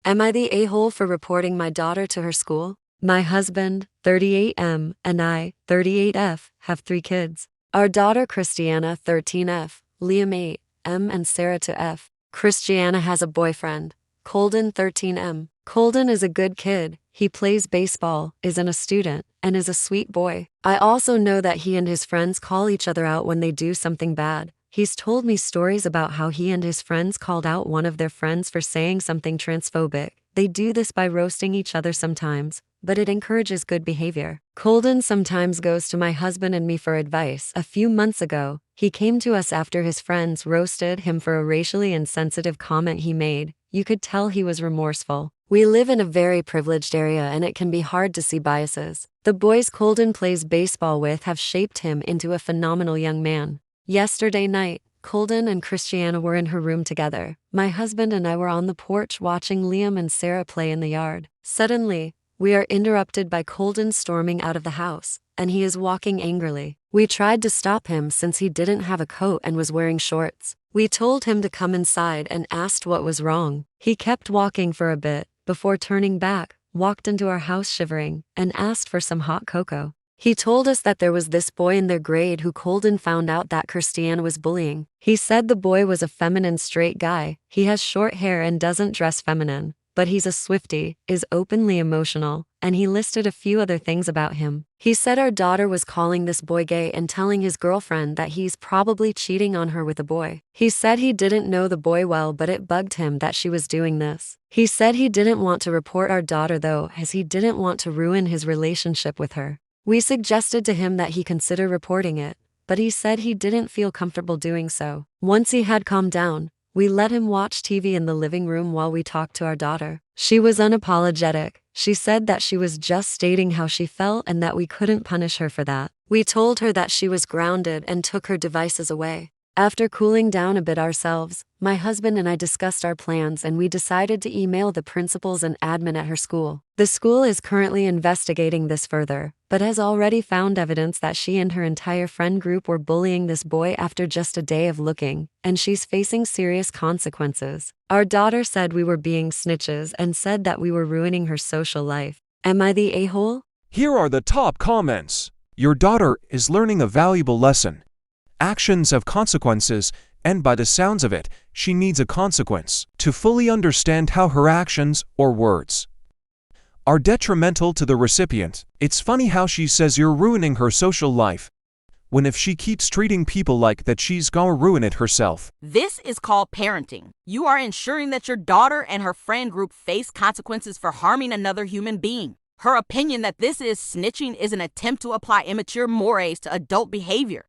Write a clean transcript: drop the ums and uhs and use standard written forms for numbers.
Am I the a-hole for reporting my daughter to her school? My husband, 38M, and I, 38F, have 3 kids. Our daughter Christiana, 13F, Liam 8M, and Sarah 2F. Christiana has a boyfriend, Colden, 13M. Colden is a good kid, he plays baseball, isn't a student, and is a sweet boy. I also know that he and his friends call each other out when they do something bad. He's told me stories about how he and his friends called out one of their friends for saying something transphobic. They do this by roasting each other sometimes, but it encourages good behavior. Colden sometimes goes to my husband and me for advice. A few months ago, he came to us after his friends roasted him for a racially insensitive comment he made. You could tell he was remorseful. We live in a very privileged area and it can be hard to see biases. The boys Colden plays baseball with have shaped him into a phenomenal young man. Yesterday night, Colden and Christiana were in her room together. My husband and I were on the porch watching Liam and Sarah play in the yard. Suddenly, we are interrupted by Colden storming out of the house, and he is walking angrily. We tried to stop him since he didn't have a coat and was wearing shorts. We told him to come inside and asked what was wrong. He kept walking for a bit, before turning back, walked into our house shivering, and asked for some hot cocoa. He told us that there was this boy in their grade who Colden found out that Christiana was bullying. He said the boy was a feminine straight guy, he has short hair and doesn't dress feminine, but he's a Swiftie, is openly emotional, and he listed a few other things about him. He said our daughter was calling this boy gay and telling his girlfriend that he's probably cheating on her with a boy. He said he didn't know the boy well, but it bugged him that she was doing this. He said he didn't want to report our daughter though, as he didn't want to ruin his relationship with her. We suggested to him that he consider reporting it, but he said he didn't feel comfortable doing so. Once he had calmed down, we let him watch TV in the living room while we talked to our daughter. She was unapologetic. She said that she was just stating how she felt and that we couldn't punish her for that. We told her that she was grounded and took her devices away. After cooling down a bit ourselves, my husband and I discussed our plans and we decided to email the principals and admin at her school. The school is currently investigating this further, but has already found evidence that she and her entire friend group were bullying this boy after just a day of looking, and she's facing serious consequences. Our daughter said we were being snitches and said that we were ruining her social life. Am I the a-hole? Here are the top comments. Your daughter is learning a valuable lesson. Actions have consequences, and by the sounds of it, she needs a consequence to fully understand how her actions or words are detrimental to the recipient. It's funny how she says you're ruining her social life, when if she keeps treating people like that, she's gonna ruin it herself. This is called parenting. You are ensuring that your daughter and her friend group face consequences for harming another human being. Her opinion that this is snitching is an attempt to apply immature mores to adult behavior.